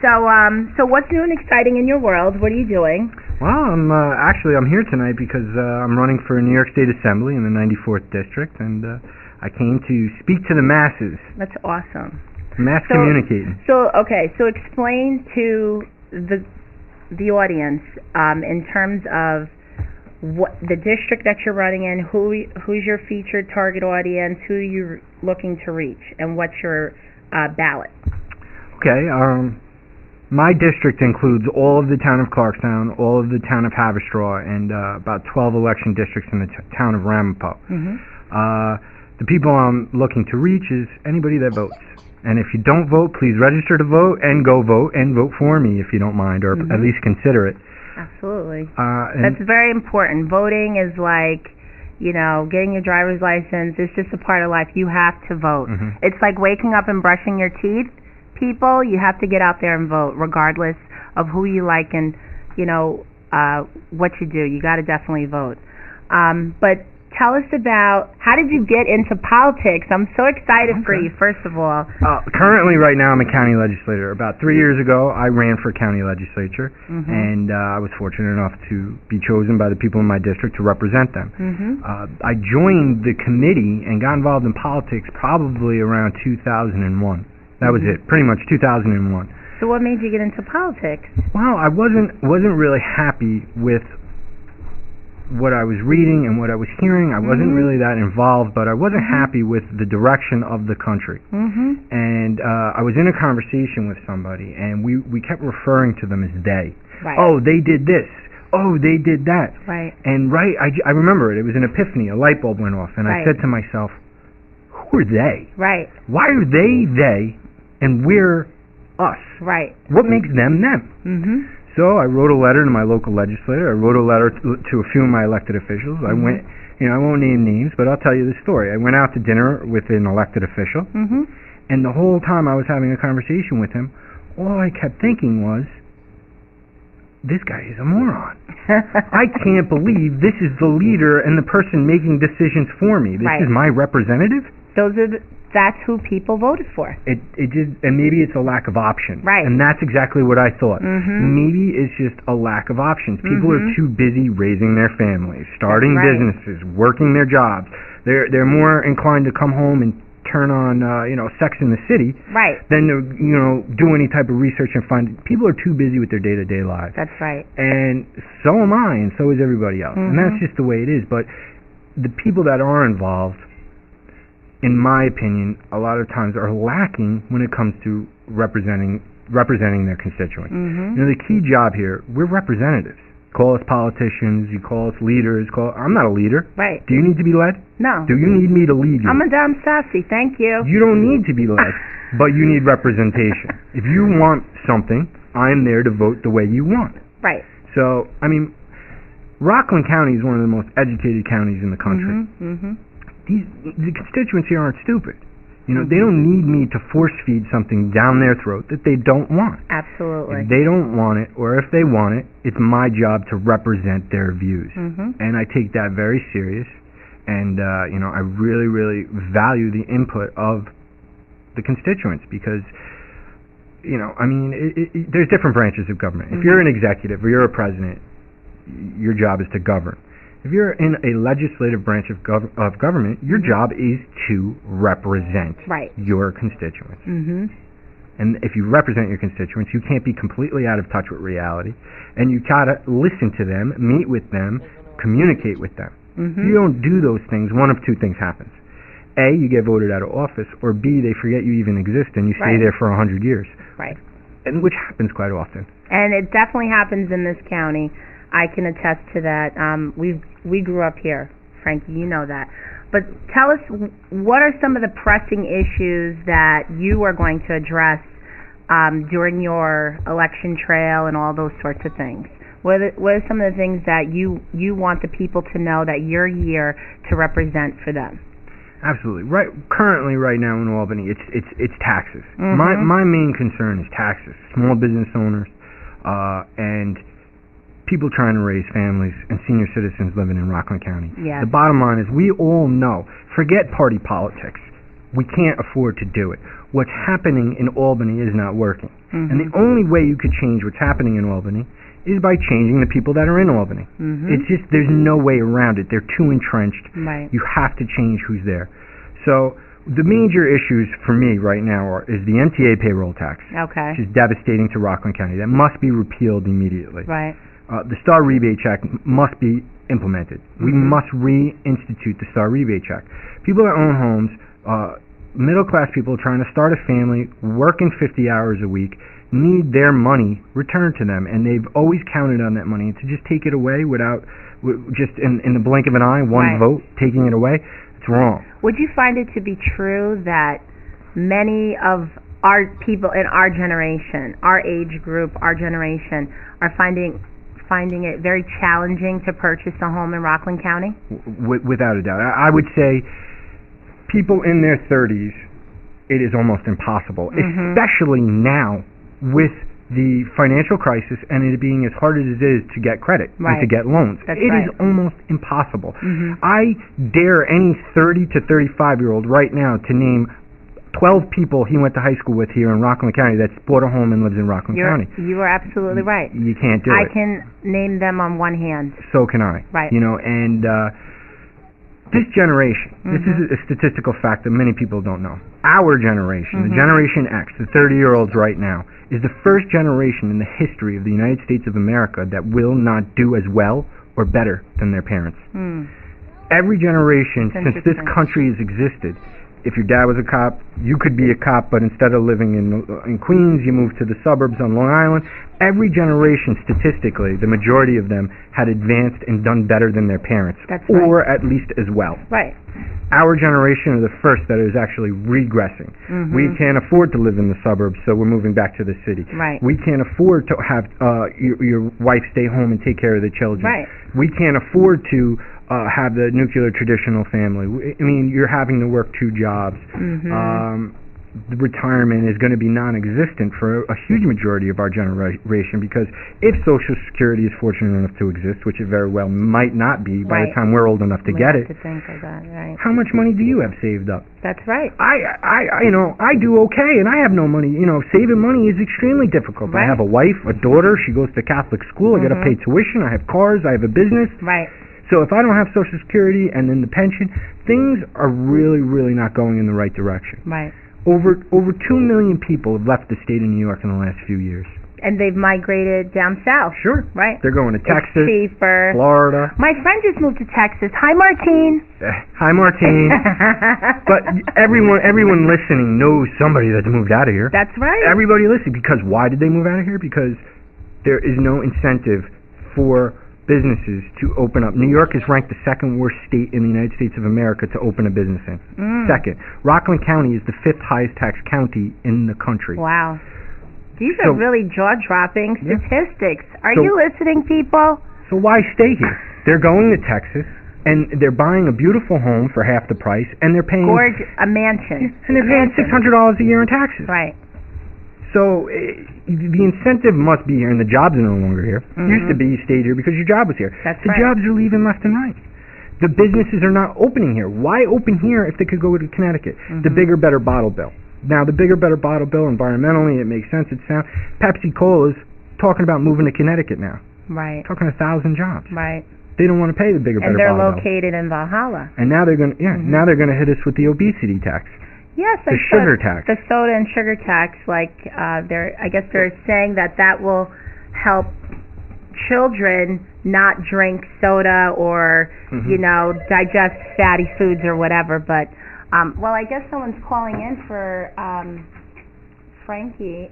So what's new and exciting in your world? What are you doing? Well, I'm here tonight because I'm running for New York State Assembly in the 94th District, and I came to speak to the masses. That's awesome. Mass communicating. So explain to the audience in terms of what the district that you're running in, who's your featured target audience, who you're looking to reach, and what's your ballot. Okay. My district includes all of the town of Clarkstown, all of the town of Haverstraw, and about 12 election districts in the town of Ramapo. Mm-hmm. The people I'm looking to reach is anybody that votes. And if you don't vote, please register to vote and go vote and vote for me if you don't mind, or at least consider it. Absolutely. That's very important. Voting is like, getting your driver's license. It's just a part of life. You have to vote. Mm-hmm. It's like waking up and brushing your teeth. People, you have to get out there and vote, regardless of who you like and, what you do. You got to definitely vote. But tell us about, how did you get into politics? I'm so excited for you, first of all. Currently, right now, I'm a county legislator. About 3 years ago, I ran for county legislature, and I was fortunate enough to be chosen by the people in my district to represent them. I joined the committee and got involved in politics probably around 2001. That was it, pretty much 2001. So what made you get into politics? Well, I wasn't really happy with what I was reading and what I was hearing. I wasn't really that involved, but I wasn't happy with the direction of the country. And I was in a conversation with somebody, and we kept referring to them as they. Right. Oh, they did this. Oh, they did that. Right. And I remember it. It was an epiphany. A light bulb went off, and I said to myself, who are they? Right. Why are they, and we're us? Right. What makes them them? So I wrote a letter to my local legislator. I wrote a letter to a few of my elected officials. I went, I won't name names, but I'll tell you the story. I went out to dinner with an elected official, and the whole time I was having a conversation with him, all I kept thinking was, this guy is a moron. I can't believe this is the leader and the person making decisions for me. This is my representative? That's who people voted for. It just, and maybe it's a lack of options. Right. And that's exactly what I thought. Maybe it's just a lack of options. People are too busy raising their families, starting businesses, working their jobs. They're more inclined to come home and turn on Sex in the City than to do any type of research and find. People are too busy with their day-to-day lives. That's right. And so am I, and so is everybody else. And that's just the way it is. But the people that are involved, in my opinion, a lot of times are lacking when it comes to representing their constituents. The key job here, we're representatives. Call us politicians, you call us leaders. I'm not a leader. Right. Do you need to be led? No. Do you need me to lead you? I'm Madame Sassy, thank you. You don't need to be led, but you need representation. If you want something, I'm there to vote the way you want. Right. So, Rockland County is one of the most educated counties in the country. The constituents here aren't stupid. They don't need me to force feed something down their throat that they don't want. Absolutely. If they don't want it, or if they want it, it's my job to represent their views. And I take that very serious. And, I really, really value the input of the constituents because, there's different branches of government. If you're an executive or you're a president, your job is to govern. If you're in a legislative branch of government, your job is to represent your constituents. And if you represent your constituents, you can't be completely out of touch with reality, and you try to listen to them, meet with them, communicate with them. If you don't do those things, one of two things happens. A, you get voted out of office, or B, they forget you even exist and you stay there for 100 years. Right. And which happens quite often. And it definitely happens in this county. I can attest to that. We grew up here, Frankie, you know that. But tell us, what are some of the pressing issues that you are going to address during your election trail and all those sorts of things? What are some of the things that you want the people to know that you're here to represent for them? Absolutely. Currently, right now in Albany, it's taxes. My main concern is taxes. Small business owners and people trying to raise families and senior citizens living in Rockland County. Yes. The bottom line is we all know, forget party politics. We can't afford to do it. What's happening in Albany is not working. And the only way you could change what's happening in Albany is by changing the people that are in Albany. It's just, there's no way around it. They're too entrenched. Right. You have to change who's there. So the major issues for me right now is the MTA payroll tax, Okay. which is devastating to Rockland County. That must be repealed immediately. Right. The Star Rebate Check must be implemented. We must reinstitute the Star Rebate Check. People that own homes, middle-class people trying to start a family, working 50 hours a week, need their money returned to them, and they've always counted on that money. And to just take it away without, just in the blink of an eye, one vote, taking it away, it's wrong. Would you find it to be true that many of our people in our generation, our age group, our generation, are finding it very challenging to purchase a home in Rockland County? Without a doubt. I would say people in their 30s, it is almost impossible, especially now with the financial crisis and it being as hard as it is to get credit and to get loans. It is almost impossible. I dare any 30 to 35-year-old right now to name 12 people he went to high school with here in Rockland County that's bought a home and lives in Rockland County. You are absolutely right. You can't do it. I can name them on one hand. So can I. Right. You know, and this generation, this is a statistical fact that many people don't know. Our generation, the Generation X, the 30-year-olds right now, is the first generation in the history of the United States of America that will not do as well or better than their parents. Every generation since this country has existed, if your dad was a cop, you could be a cop, but instead of living in Queens, you moved to the suburbs on Long Island. Every generation, statistically, the majority of them had advanced and done better than their parents, or at least as well. Right. Our generation are the first that is actually regressing. We can't afford to live in the suburbs, so we're moving back to the city. Right. We can't afford to have your wife stay home and take care of the children. Right. We can't afford to have the nuclear traditional family. I mean, you're having to work 2 jobs. The retirement is going to be non-existent for a huge majority of our generation, because if Social Security is fortunate enough to exist, which it very well might not be by the time we're old enough to get it, to think of that, right. How much money do you have saved up? That's right. I do okay, and I have no money. You know, saving money is extremely difficult. I have a wife, a daughter. She goes to Catholic school. I got to pay tuition. I have cars. I have a business. Right. So if I don't have Social Security and then the pension, things are really, really not going in the right direction. Right. Over 2 million people have left the state of New York in the last few years. And they've migrated down south. Sure. Right. They're going to Texas, it's cheaper. Florida. My friend just moved to Texas. Hi, Martine. Hi, Martine. But everyone listening knows somebody that's moved out of here. That's right. Everybody listening. Because why did they move out of here? Because there is no incentive for businesses to open up. New York is ranked the 2nd worst state in the United States of America to open a business in. Second. Rockland County is the 5th highest tax county in the country. Wow. These are really jaw-dropping statistics. Are you listening, people? So why stay here? They're going to Texas, and they're buying a beautiful home for half the price, and they're paying... a mansion. And they're paying $600 a year in taxes. Right. So the incentive must be here, and the jobs are no longer here. Used to be you stayed here because your job was here. The jobs are leaving left and right. The businesses are not opening here. Why open here if they could go to Connecticut? The bigger, better bottle bill. Now, the bigger, better bottle bill, environmentally, it makes sense. It's sound. Pepsi-Cola is talking about moving to Connecticut now. Right. Talking 1,000 jobs. Right. They don't want to pay the bigger, better bottle bill. And they're located in Valhalla. And now they're going to, now they're going to hit us with the obesity tax. Yes, the sugar tax. The soda and sugar tax, I guess they're saying that will help children not drink soda or, digest fatty foods or whatever. But, I guess someone's calling in for Frankie.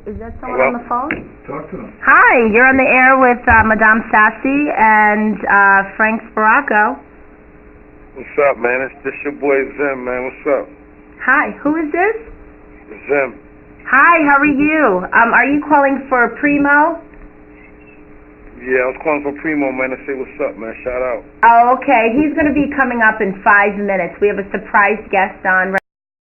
Is that someone on the phone? Talk to him. Hi, you're on the air with Madame Sassy and Frank Sparaco. What's up, man? It's just your boy Zim, man. What's up? Hi, who is this? Zim. Hi, how are you? Are you calling for Primo? Yeah, I was calling for Primo, man, to say what's up, man. Shout out. Oh, okay. He's going to be coming up in 5 minutes. We have a surprise guest on